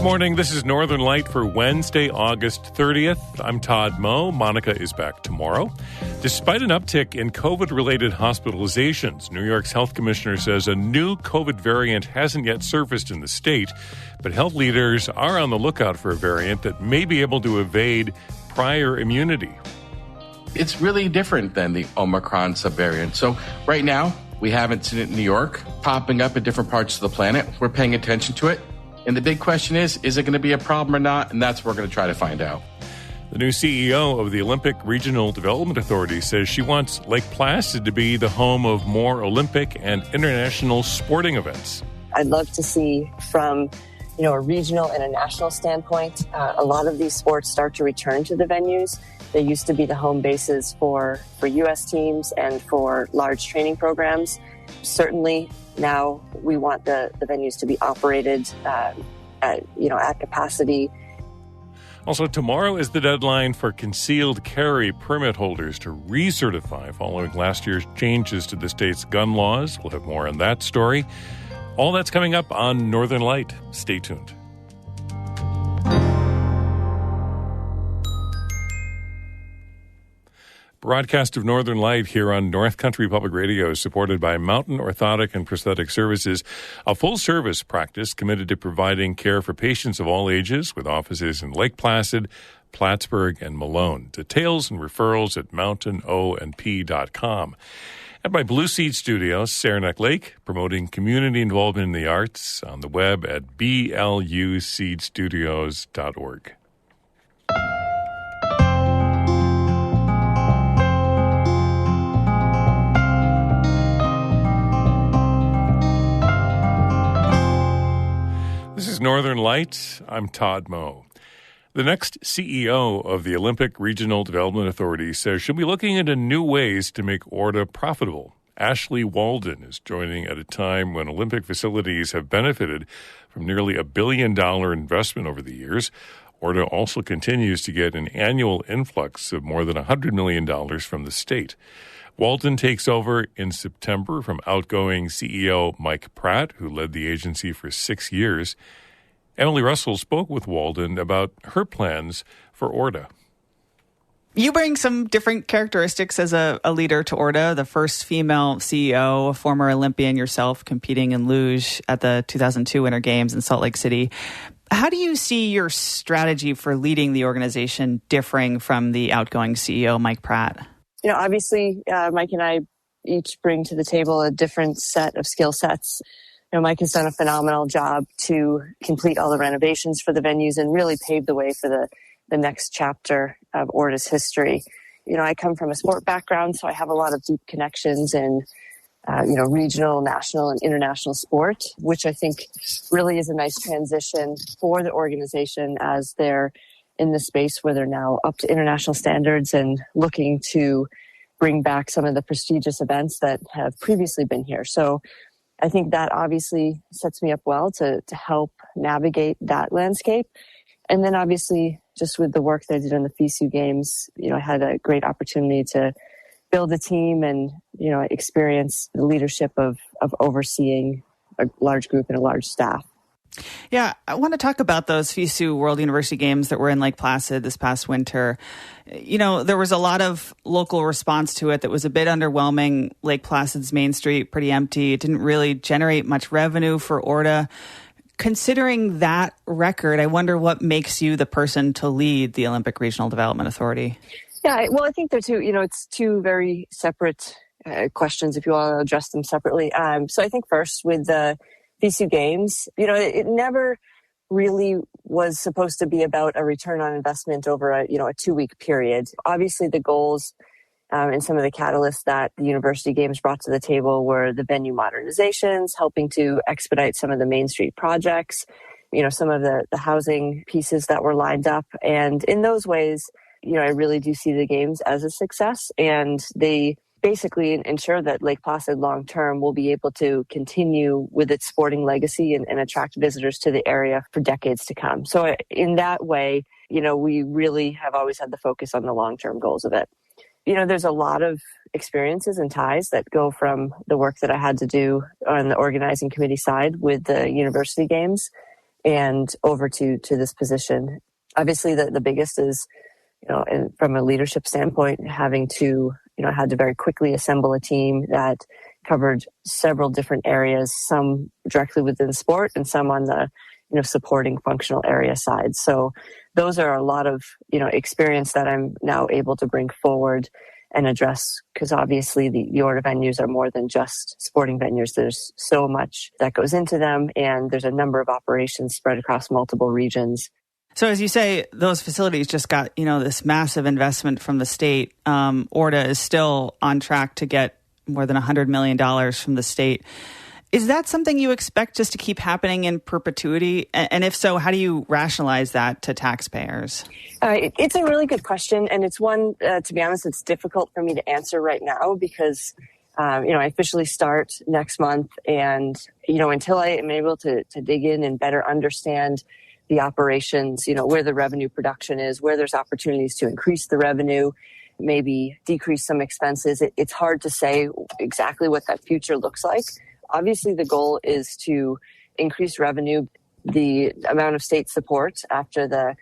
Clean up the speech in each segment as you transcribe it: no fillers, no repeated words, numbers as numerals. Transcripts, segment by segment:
Morning, this is Northern Light for Wednesday, August 30th. I'm Todd Moe. Monica is back tomorrow. Despite an uptick in COVID-related hospitalizations, New York's health commissioner says a new COVID variant hasn't yet surfaced in the state, but health leaders are on the lookout for a variant that may be able to evade prior immunity. It's really different than the Omicron subvariant. So right now, we haven't seen it in New York, popping up in different parts of the planet. We're paying attention to it. And the big question is it going to be a problem or not? And that's what we're going to try to find out. The new CEO of the Olympic Regional Development Authority says she wants Lake Placid to be the home of more Olympic and international sporting events. I'd love to see from, a regional and a national standpoint, a lot of these sports start to return to the venues. They used to be the home bases for U.S. teams and for large training programs. Certainly, now we want the venues to be operated at capacity. Also, tomorrow is the deadline for concealed carry permit holders to recertify following last year's changes to the state's gun laws. We'll have more on that story. All that's coming up on Northern Light. Stay tuned. Broadcast of Northern Light here on North Country Public Radio is supported by Mountain Orthotic and Prosthetic Services, a full-service practice committed to providing care for patients of all ages with offices in Lake Placid, Plattsburgh, and Malone. Details and referrals at mountainOandP.com. And by Blue Seed Studios, Saranac Lake, promoting community involvement in the arts on the web at bluseedstudios.org. This is Northern Light. I'm Todd Moe. The next CEO of the Olympic Regional Development Authority says she'll be looking into new ways to make ORDA profitable. Ashley Walden is joining at a time when Olympic facilities have benefited from nearly $1 billion investment over the years. ORDA also continues to get an annual influx of more than $100 million from the state. Walden takes over in September from outgoing CEO Mike Pratt, who led the agency for 6 years. Emily Russell spoke with Walden about her plans for ORDA. You bring some different characteristics as a leader to ORDA, the first female CEO, a former Olympian yourself, competing in luge at the 2002 Winter Games in Salt Lake City. How do you see your strategy for leading the organization differing from the outgoing CEO, Mike Pratt? Obviously, Mike and I each bring to the table a different set of skill sets. Mike has done a phenomenal job to complete all the renovations for the venues and really pave the way for the next chapter of ORDA's history. I come from a sport background, so I have a lot of deep connections in, regional, national, and international sport, which I think really is a nice transition for the organization as they're in the space where they're now up to international standards and looking to bring back some of the prestigious events that have previously been here. So I think that obviously sets me up well to help navigate that landscape. And then obviously just with the work that I did in the FISU games, I had a great opportunity to build a team and, experience the leadership of overseeing a large group and a large staff. Yeah, I want to talk about those FISU World University Games that were in Lake Placid this past winter. There was a lot of local response to it that was a bit underwhelming. Lake Placid's Main Street, pretty empty. It didn't really generate much revenue for ORDA. Considering that record, I wonder what makes you the person to lead the Olympic Regional Development Authority. Yeah, well, I think they're it's two very separate questions, if you want to address them separately. So I think first with the FISU Games, it never really was supposed to be about a return on investment over a 2-week period. Obviously, the goals and some of the catalysts that the University Games brought to the table were the venue modernizations, helping to expedite some of the Main Street projects, some of the housing pieces that were lined up. And in those ways, I really do see the games as a success, and they basically ensure that Lake Placid long-term will be able to continue with its sporting legacy and attract visitors to the area for decades to come. So in that way, we really have always had the focus on the long-term goals of it. There's a lot of experiences and ties that go from the work that I had to do on the organizing committee side with the University Games and over to this position. Obviously, the biggest is, and from a leadership standpoint, having to, had to very quickly assemble a team that covered several different areas, some directly within sport and some on the, supporting functional area side. So those are a lot of, experience that I'm now able to bring forward and address, because obviously the ORDA venues are more than just sporting venues. There's so much that goes into them, and there's a number of operations spread across multiple regions. So as you say, those facilities just got, this massive investment from the state. ORDA is still on track to get more than $100 million from the state. Is that something you expect just to keep happening in perpetuity? And if so, how do you rationalize that to taxpayers? It's a really good question. And it's one, to be honest, it's difficult for me to answer right now because, I officially start next month. And, until I am able to dig in and better understand the operations, where the revenue production is, where there's opportunities to increase the revenue, maybe decrease some expenses. It's hard to say exactly what that future looks like. Obviously, the goal is to increase revenue. The amount of state support after the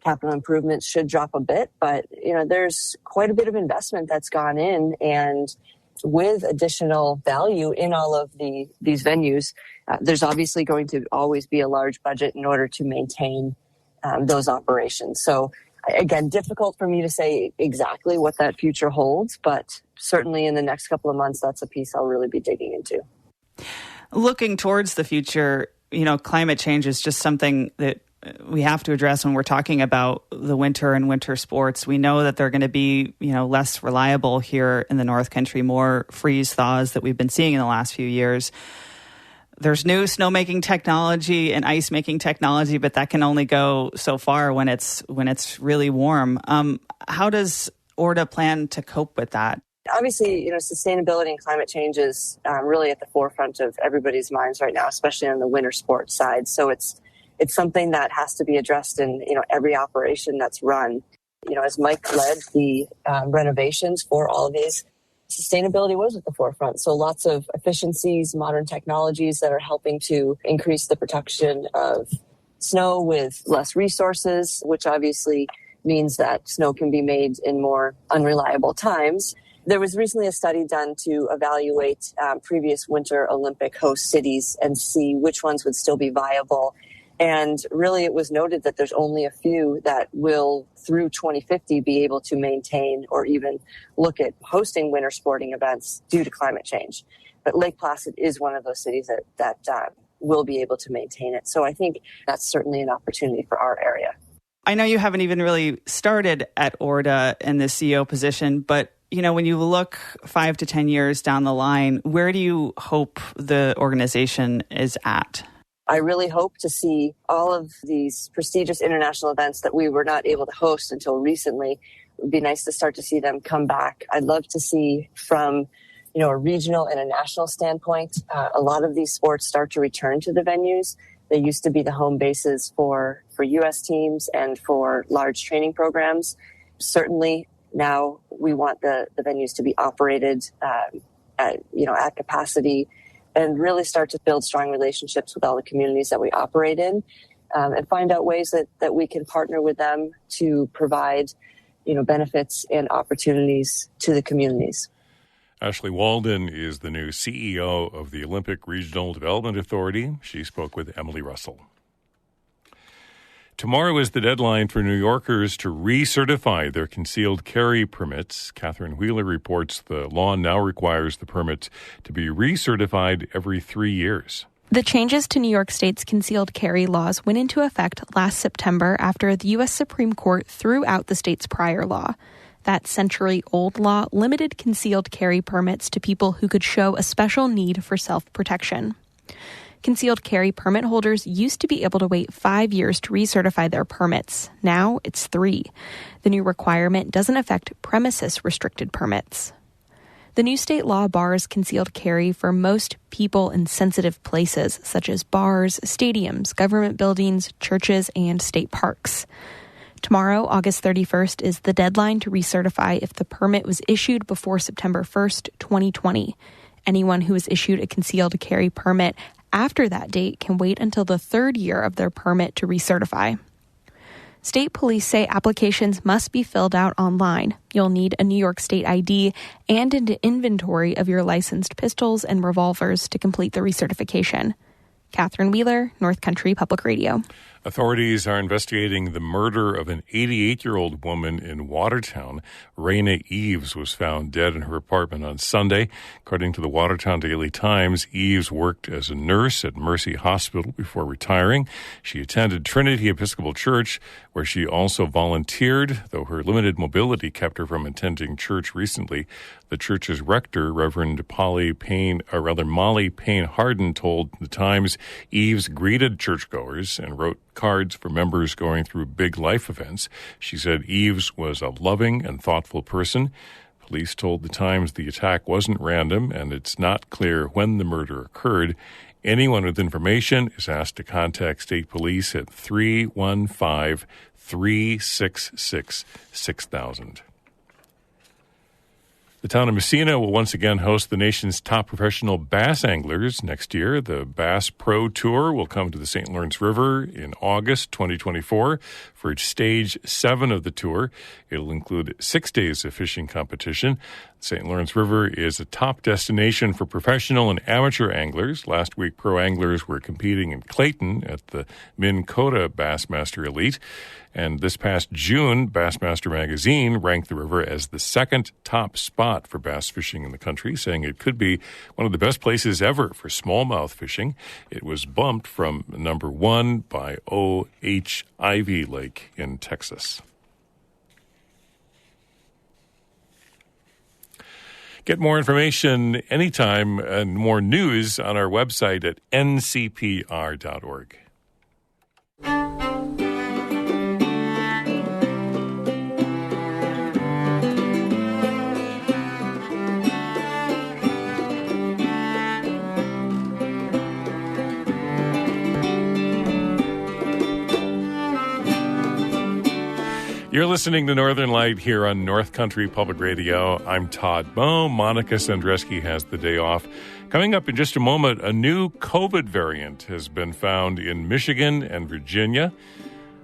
capital improvements should drop a bit, but there's quite a bit of investment that's gone in, and with additional value in all of these venues, there's obviously going to always be a large budget in order to maintain those operations. So again, difficult for me to say exactly what that future holds, but certainly in the next couple of months, that's a piece I'll really be digging into. Looking towards the future, climate change is just something that we have to address when we're talking about the winter and winter sports. We know that they're going to be, less reliable here in the North Country, more freeze thaws that we've been seeing in the last few years. There's new snowmaking technology and ice making technology, but that can only go so far when it's really warm. How does ORDA plan to cope with that? Obviously, sustainability and climate change is really at the forefront of everybody's minds right now, especially on the winter sports side. So it's something that has to be addressed in, every operation that's run. As Mike led the renovations for all of these, sustainability was at the forefront. So lots of efficiencies, modern technologies that are helping to increase the protection of snow with less resources, which obviously means that snow can be made in more unreliable times. There was recently a study done to evaluate previous Winter Olympic host cities and see which ones would still be viable. And really, it was noted that there's only a few that will, through 2050, be able to maintain or even look at hosting winter sporting events due to climate change. But Lake Placid is one of those cities that will be able to maintain it. So I think that's certainly an opportunity for our area. I know you haven't even really started at ORDA in the CEO position, but when you look 5 to 10 years down the line, where do you hope the organization is at? I really hope to see all of these prestigious international events that we were not able to host until recently. It would be nice to start to see them come back. I'd love to see from, a regional and a national standpoint, a lot of these sports start to return to the venues. They used to be the home bases for U.S. teams and for large training programs. Certainly now we want the venues to be operated at capacity, and really start to build strong relationships with all the communities that we operate in, and find out ways that we can partner with them to provide, benefits and opportunities to the communities. Ashley Walden is the new CEO of the Olympic Regional Development Authority. She spoke with Emily Russell. Tomorrow is the deadline for New Yorkers to recertify their concealed carry permits. Catherine Wheeler reports the law now requires the permits to be recertified every 3 years. The changes to New York State's concealed carry laws went into effect last September after the U.S. Supreme Court threw out the state's prior law. That century-old law limited concealed carry permits to people who could show a special need for self-protection. Concealed carry permit holders used to be able to wait 5 years to recertify their permits. Now it's 3. The new requirement doesn't affect premises-restricted permits. The new state law bars concealed carry for most people in sensitive places, such as bars, stadiums, government buildings, churches, and state parks. Tomorrow, August 31st, is the deadline to recertify if the permit was issued before September 1st, 2020. Anyone who was issued a concealed carry permit after that date can wait until the third year of their permit to recertify. State police say applications must be filled out online. You'll need a New York State ID and an inventory of your licensed pistols and revolvers to complete the recertification. Catherine Wheeler, North Country Public Radio. Authorities are investigating the murder of an 88-year-old woman in Watertown. Raina Eves was found dead in her apartment on Sunday. According to the Watertown Daily Times, Eves worked as a nurse at Mercy Hospital before retiring. She attended Trinity Episcopal Church, where she also volunteered, though her limited mobility kept her from attending church recently. The church's rector, Reverend Molly Payne Harden, told the Times Eves greeted churchgoers and wrote cards for members going through big life events. She said Eves was a loving and thoughtful person. Police told the Times the attack wasn't random and it's not clear when the murder occurred. Anyone with information is asked to contact state police at 315-366-6000. The town of Messina will once again host the nation's top professional bass anglers next year. The Bass Pro Tour will come to the St. Lawrence River in August 2024 for its Stage 7 of the tour. It'll include 6 days of fishing competition. The St. Lawrence River is a top destination for professional and amateur anglers. Last week, pro anglers were competing in Clayton at the Minn Kota Bassmaster Elite. And this past June, Bassmaster Magazine ranked the river as the second top spot for bass fishing in the country, saying it could be one of the best places ever for smallmouth fishing. It was bumped from number 1 by O.H. Ivy Lake in Texas. Get more information anytime and more news on our website at ncpr.org. You're listening to Northern Light here on North Country Public Radio. I'm Todd Moe. Monica Sandreski has the day off. Coming up in just a moment, a new COVID variant has been found in Michigan and Virginia.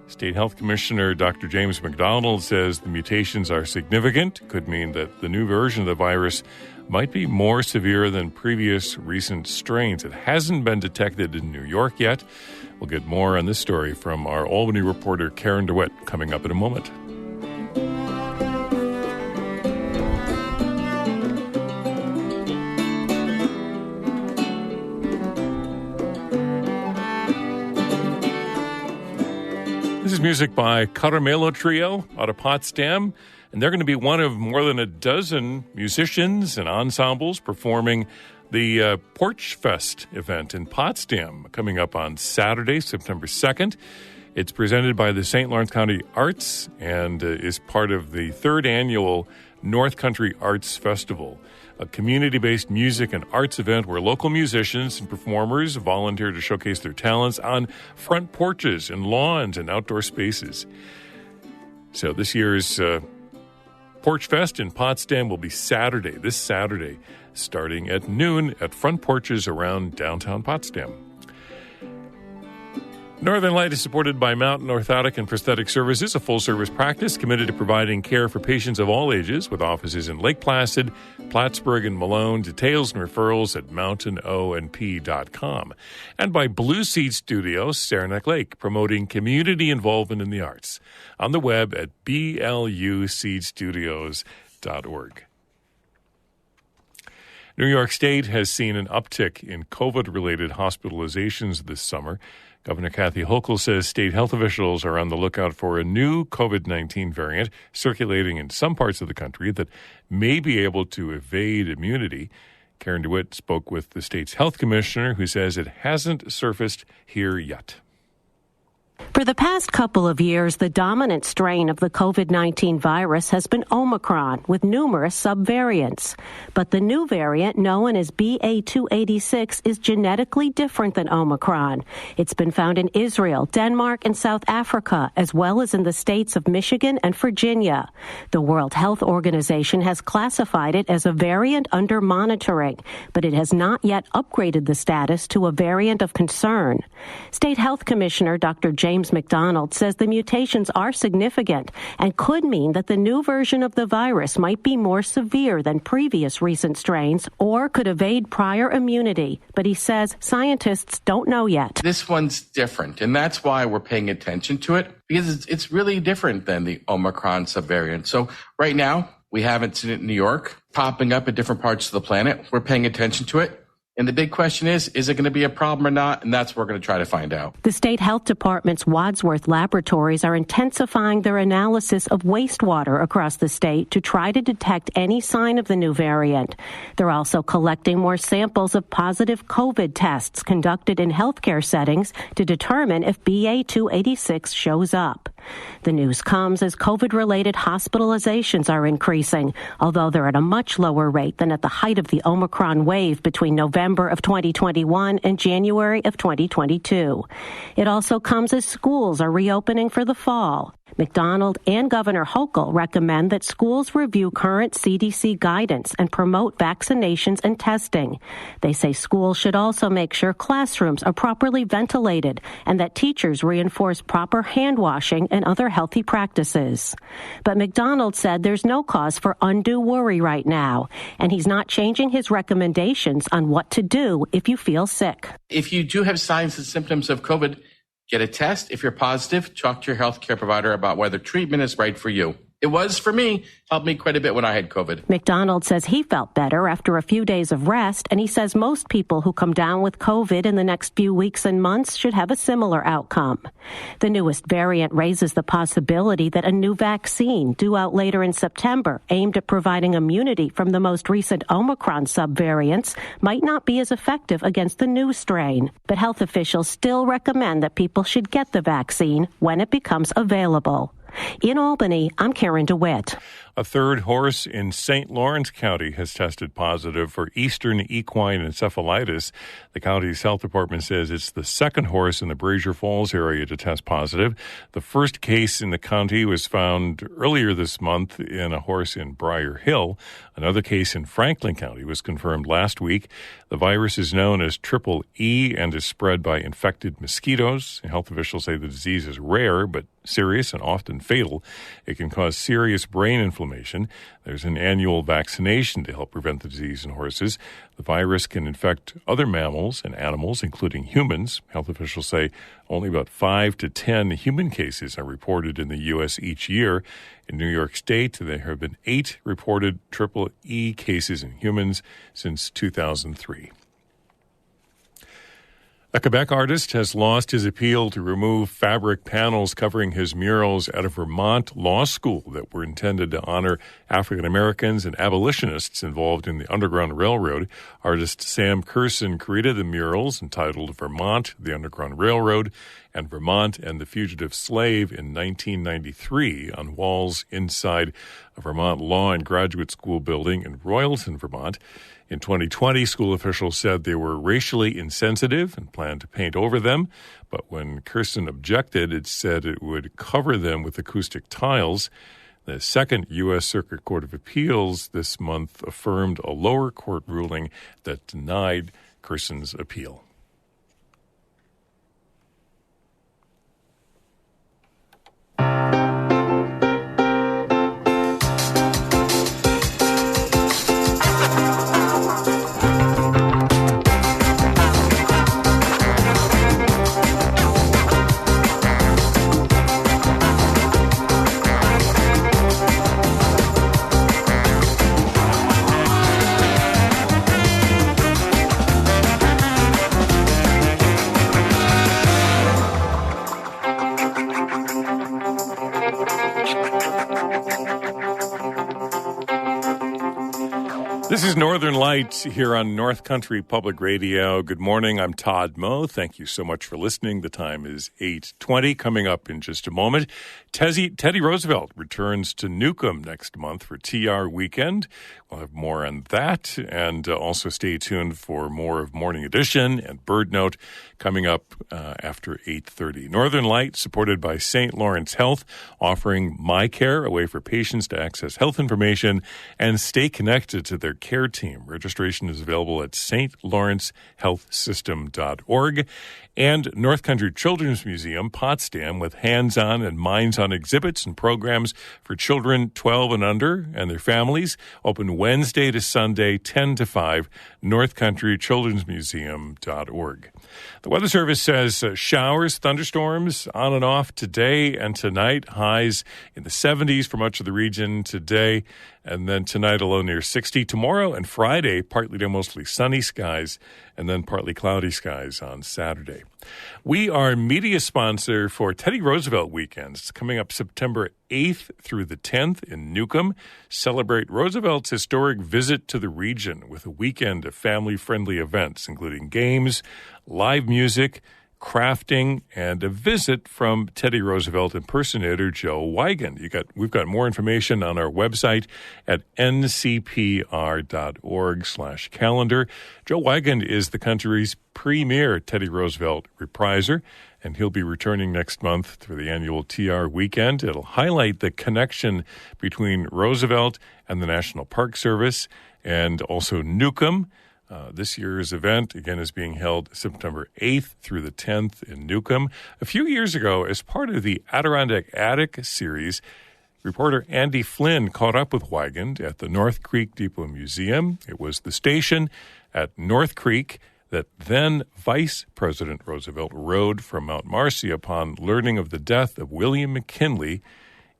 State Health Commissioner Dr. James McDonald says the mutations are significant. Could mean that the new version of the virus might be more severe than previous recent strains. It hasn't been detected in New York yet. We'll get more on this story from our Albany reporter Karen DeWitt coming up in a moment. This is music by Caramelo Trio out of Potsdam, and they're going to be one of more than a dozen musicians and ensembles performing the Porch Fest event in Potsdam coming up on Saturday, September 2nd. It's presented by the St. Lawrence County Arts and is part of the third annual North Country Arts Festival, a community-based music and arts event where local musicians and performers volunteer to showcase their talents on front porches and lawns and outdoor spaces. So this year's Porch Fest in Potsdam will be this Saturday, starting at noon at front porches around downtown Potsdam. Northern Light is supported by Mountain Orthotic and Prosthetic Services, a full-service practice committed to providing care for patients of all ages with offices in Lake Placid, Plattsburgh, and Malone. Details and referrals at mountainonp.com. And by Blue Seed Studios, Saranac Lake, promoting community involvement in the arts. On the web at bluseedstudios.org. New York State has seen an uptick in COVID-related hospitalizations this summer. Governor Kathy Hochul says state health officials are on the lookout for a new COVID-19 variant circulating in some parts of the country that may be able to evade immunity. Karen DeWitt spoke with the state's health commissioner, who says it hasn't surfaced here yet. For the past couple of years, the dominant strain of the COVID-19 virus has been Omicron, with numerous subvariants. But the new variant, known as BA.2.86, is genetically different than Omicron. It's been found in Israel, Denmark, and South Africa, as well as in the states of Michigan and Virginia. The World Health Organization has classified it as a variant under monitoring, but it has not yet upgraded the status to a variant of concern. State Health Commissioner Dr. James McDonald says the mutations are significant and could mean that the new version of the virus might be more severe than previous recent strains or could evade prior immunity. But he says scientists don't know yet. This one's different, and that's why we're paying attention to it, because it's really different than the Omicron subvariant. So right now, we haven't seen it in New York popping up at different parts of the planet. We're paying attention to it. And the big question is it going to be a problem or not? And that's what we're going to try to find out. The state health department's Wadsworth laboratories are intensifying their analysis of wastewater across the state to try to detect any sign of the new variant. They're also collecting more samples of positive COVID tests conducted in healthcare settings to determine if BA.2.86 shows up. The news comes as COVID-related hospitalizations are increasing, although they're at a much lower rate than at the height of the Omicron wave between November of 2021 and January of 2022. It also comes as schools are reopening for the fall. McDonald and Governor Hochul recommend that schools review current CDC guidance and promote vaccinations and testing. They say schools should also make sure classrooms are properly ventilated and that teachers reinforce proper hand washing and other healthy practices. But McDonald said there's no cause for undue worry right now, and he's not changing his recommendations on what to do if you feel sick. If you do have signs and symptoms of COVID, get a test. If you're positive, talk to your healthcare provider about whether treatment is right for you. It was for me, helped me quite a bit when I had COVID. McDonald says he felt better after a few days of rest, and he says most people who come down with COVID in the next few weeks and months should have a similar outcome. The newest variant raises the possibility that a new vaccine due out later in September, aimed at providing immunity from the most recent Omicron subvariants, might not be as effective against the new strain. But health officials still recommend that people should get the vaccine when it becomes available. In Albany, I'm Karen DeWitt. A third horse in St. Lawrence County has tested positive for Eastern equine encephalitis. The county's health department says it's the second horse in the Brazier Falls area to test positive. The first case in the county was found earlier this month in a horse in Briar Hill. Another case in Franklin County was confirmed last week. The virus is known as Triple E and is spread by infected mosquitoes. Health officials say the disease is rare but serious and often fatal. It can cause serious brain inflammation. There's an annual vaccination to help prevent the disease in horses. The virus can infect other mammals and animals, including humans. Health officials say only about 5 to 10 human cases are reported in the U.S. each year. In New York State, there have been 8 reported Triple E cases in humans since 2003. A Quebec artist has lost his appeal to remove fabric panels covering his murals at a Vermont law school that were intended to honor African Americans and abolitionists involved in the Underground Railroad. Artist Sam Kersen created the murals entitled Vermont, the Underground Railroad, and Vermont and the Fugitive Slave in 1993 on walls inside a Vermont Law and Graduate School building in Royalton, Vermont. In 2020, school officials said they were racially insensitive and planned to paint over them. But when Kirsten objected, it said it would cover them with acoustic tiles. The Second U.S. Circuit Court of Appeals this month affirmed a lower court ruling that denied Kirsten's appeal. This is Northern Lights here on North Country Public Radio. Good morning. I'm Todd Moe. Thank you so much for listening. The time is 8:20. Coming up in just a moment, Teddy Roosevelt returns to Newcomb next month for TR Weekend. We'll have more on that, and also stay tuned for more of Morning Edition and Bird Note coming up after 8:30. Northern Light, supported by St. Lawrence Health, offering My Care, a way for patients to access health information and stay connected to their care team. Registration is available at stlawrencehealthsystem.org. And North Country Children's Museum, Potsdam, with hands-on and minds-on exhibits and programs for children 12 and under and their families, open Wednesday to Sunday, 10 to 5, northcountrychildrensmuseum.org. The Weather Service says showers, thunderstorms on and off today and tonight. Highs in the 70s for much of the region today, and then tonight a low near 60. Tomorrow and Friday, partly to mostly sunny skies, and then partly cloudy skies on Saturday. We are media sponsor for Teddy Roosevelt Weekends. It's coming up September 8th through the 10th in Newcomb. Celebrate Roosevelt's historic visit to the region with a weekend of family-friendly events, including games, live music, crafting, and a visit from Teddy Roosevelt impersonator Joe Wigand. We've got more information on our website at ncpr.org/calendar. Joe Wigand is the country's premier Teddy Roosevelt repriser, and he'll be returning next month for the annual TR Weekend. It'll highlight the connection between Roosevelt and the National Park Service and also Newcomb. This year's event, again, is being held September 8th through the 10th in Newcomb. A few years ago, as part of the Adirondack Attic series, reporter Andy Flynn caught up with Wigand at the North Creek Depot Museum. It was the station at North Creek that then Vice President Roosevelt rode from Mount Marcy upon learning of the death of William McKinley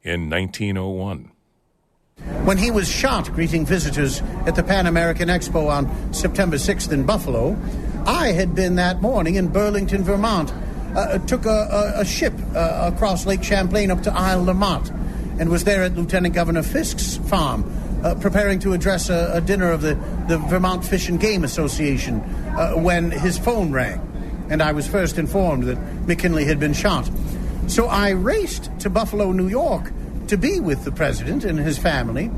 in 1901. When he was shot greeting visitors at the Pan American Expo on September 6th in Buffalo, I had been that morning in Burlington, Vermont, took a ship across Lake Champlain up to Isle La Motte, and was there at Lieutenant Governor Fisk's farm, preparing to address a dinner of the Vermont Fish and Game Association when his phone rang, and I was first informed that McKinley had been shot. So I raced to Buffalo, New York, to be with the president and his family,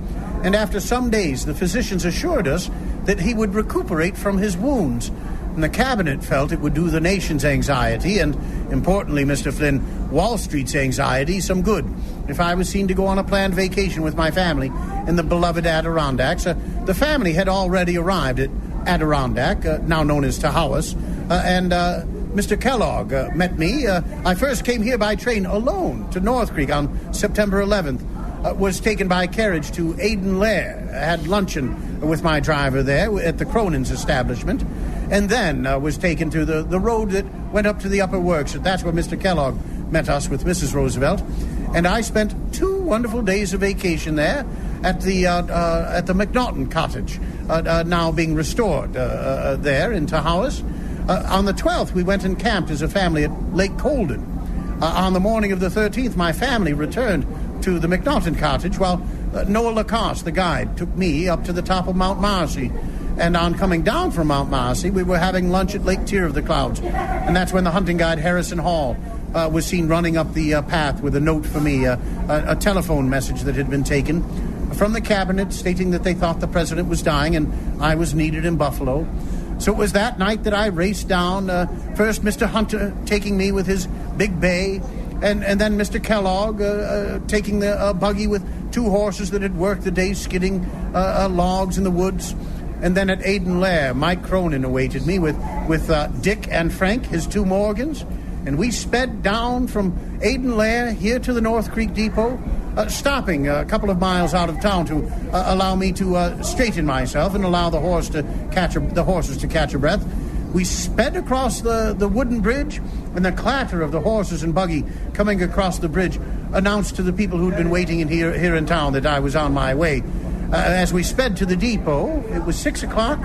and after some days the physicians assured us that he would recuperate from his wounds, and the cabinet felt it would do the nation's anxiety and, importantly, Mr. Flynn, Wall Street's anxiety some good if I was seen to go on a planned vacation with my family in the beloved Adirondacks. The family had already arrived at Adirondack, now known as Tahowas, and Mr. Kellogg met me. I first came here by train alone to North Creek on September 11th, was taken by carriage to Aden Lair, had luncheon with my driver there at the Cronin's establishment, and then was taken to the road that went up to the Upper Works. That's where Mr. Kellogg met us with Mrs. Roosevelt, and I spent 2 wonderful days of vacation there at the McNaughton Cottage, now being restored there in Tahowas. On the 12th, we went and camped as a family at Lake Colden. On the morning of the 13th, my family returned to the McNaughton Cottage, while Noah Lacoste, the guide, took me up to the top of Mount Marcy. And on coming down from Mount Marcy, we were having lunch at Lake Tear of the Clouds. And that's when the hunting guide, Harrison Hall, was seen running up the path with a note for me, a telephone message that had been taken from the cabinet stating that they thought the president was dying and I was needed in Buffalo. So it was that night that I raced down, first Mr. Hunter taking me with his big bay, and then Mr. Kellogg taking the buggy with 2 horses that had worked the day skidding logs in the woods. And then at Aden Lair, Mike Cronin awaited me with Dick and Frank, his 2 Morgans. And we sped down from Aden Lair here to the North Creek Depot, stopping a couple of miles out of town to allow me to straighten myself and allow the horses to catch a breath. We sped across the wooden bridge, and the clatter of the horses and buggy coming across the bridge announced to the people who'd been waiting here in town that I was on my way. As we sped to the depot, it was 6 o'clock.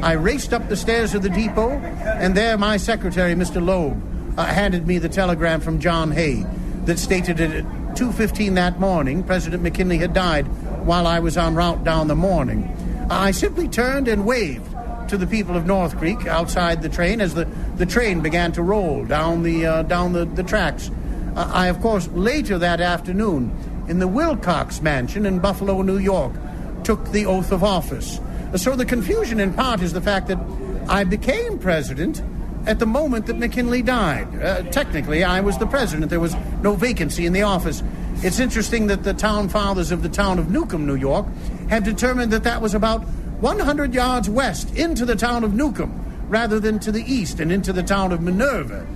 I raced up the stairs of the depot, and there my secretary, Mr. Loeb, handed me the telegram from John Hay that stated that at 2:15 that morning, President McKinley had died while I was en route down the morning. I simply turned and waved to the people of North Creek outside the train as the train began to roll down the tracks. I, of course, later that afternoon, in the Wilcox Mansion in Buffalo, New York, took the oath of office. So the confusion in part is the fact that I became president at the moment that McKinley died. Technically, I was the president. There was no vacancy in the office. It's interesting that the town fathers of the town of Newcomb, New York, had determined that that was about 100 yards west into the town of Newcomb, rather than to the east and into the town of Minerva.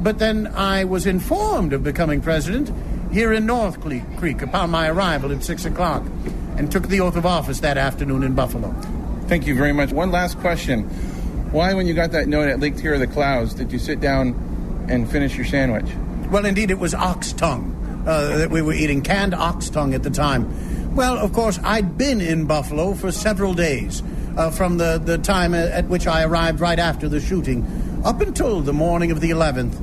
But then I was informed of becoming president here in North Creek upon my arrival at 6 o'clock, and took the oath of office that afternoon in Buffalo. Thank you very much. One last question. Why, when you got that note at Lake Tier of the Clouds, did you sit down and finish your sandwich? Well, indeed, it was ox tongue that we were eating, canned ox tongue at the time. Well, of course, I'd been in Buffalo for several days, from the time at which I arrived right after the shooting, up until the morning of the 11th.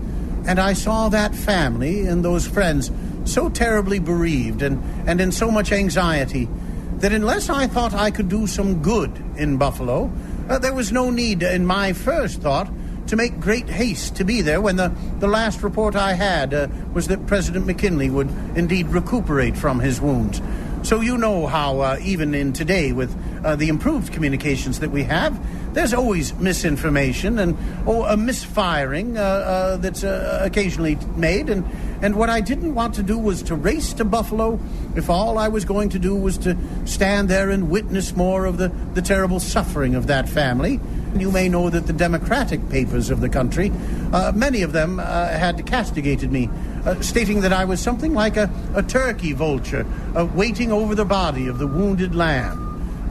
And I saw that family and those friends so terribly bereaved and in so much anxiety that unless I thought I could do some good in Buffalo, there was no need, in my first thought, to make great haste to be there when the last report I had was that President McKinley would indeed recuperate from his wounds. So you know how, even in today, with the improved communications that we have, there's always misinformation and a misfiring that's occasionally made. And what I didn't want to do was to race to Buffalo if all I was going to do was to stand there and witness more of the terrible suffering of that family. You may know that the Democratic papers of the country, many of them had castigated me, stating that I was something like a turkey vulture waiting over the body of the wounded lamb.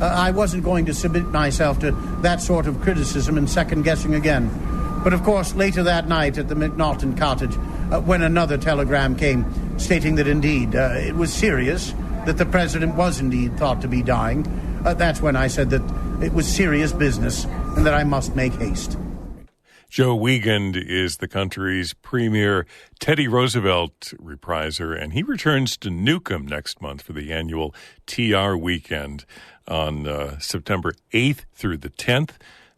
I wasn't going to submit myself to that sort of criticism and second-guessing again. But, of course, later that night at the McNaughton cottage, when another telegram came stating that, indeed, it was serious, that the president was indeed thought to be dying, that's when I said that it was serious business and that I must make haste. Joe Wiegand is the country's premier Teddy Roosevelt repriser, and he returns to Newcomb next month for the annual TR weekend on September 8th through the 10th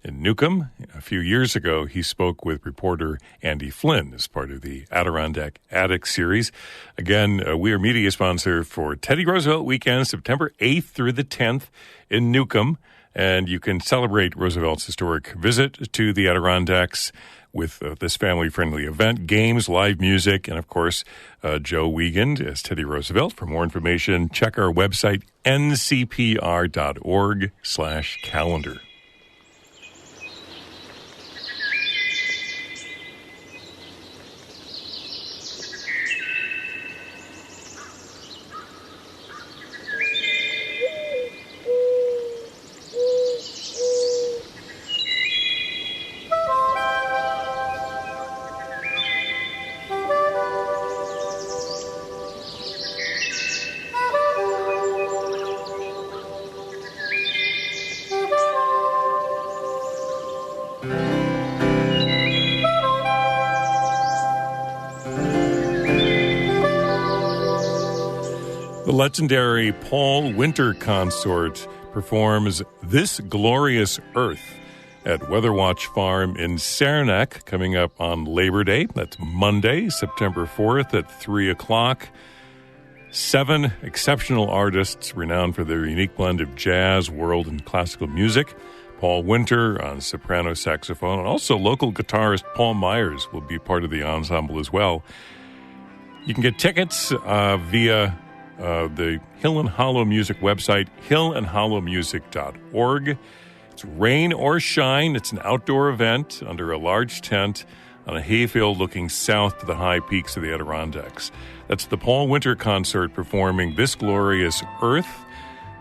in Newcomb. A few years ago, he spoke with reporter Andy Flynn as part of the Adirondack Addict series. Again, we are media sponsor for Teddy Roosevelt weekend, September 8th through the 10th in Newcomb. And you can celebrate Roosevelt's historic visit to the Adirondacks with this family-friendly event, games, live music, and, of course, Joe Wiegand as Teddy Roosevelt. For more information, check our website, ncpr.org/calendar. The legendary Paul Winter Consort performs This Glorious Earth at Weatherwatch Farm in Saranac coming up on Labor Day. That's Monday, September 4th at 3 o'clock. 7 exceptional artists renowned for their unique blend of jazz, world, and classical music. Paul Winter on soprano saxophone, and also local guitarist Paul Myers will be part of the ensemble as well. You can get tickets via the Hill and Hollow Music website, hillandhollowmusic.org. It's rain or shine. It's an outdoor event under a large tent on a hayfield looking south to the high peaks of the Adirondacks. That's the Paul Winter Consort performing This Glorious Earth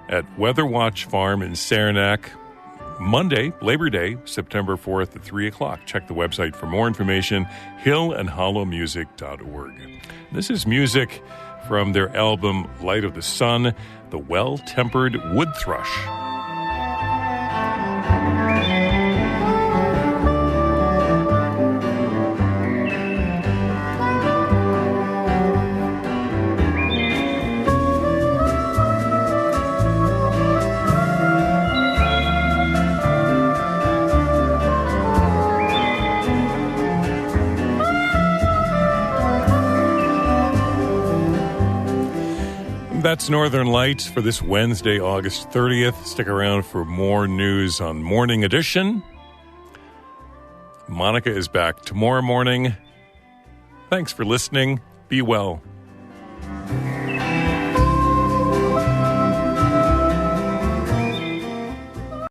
at Weatherwatch Farm in Saranac, Monday, Labor Day, September 4th at 3 o'clock. Check the website for more information, hillandhollowmusic.org. This is music from their album Light of the Sun, the Well-Tempered Wood Thrush. That's Northern Lights for this Wednesday, August 30th. Stick around for more news on Morning Edition. Monica is back tomorrow morning. Thanks for listening. Be well.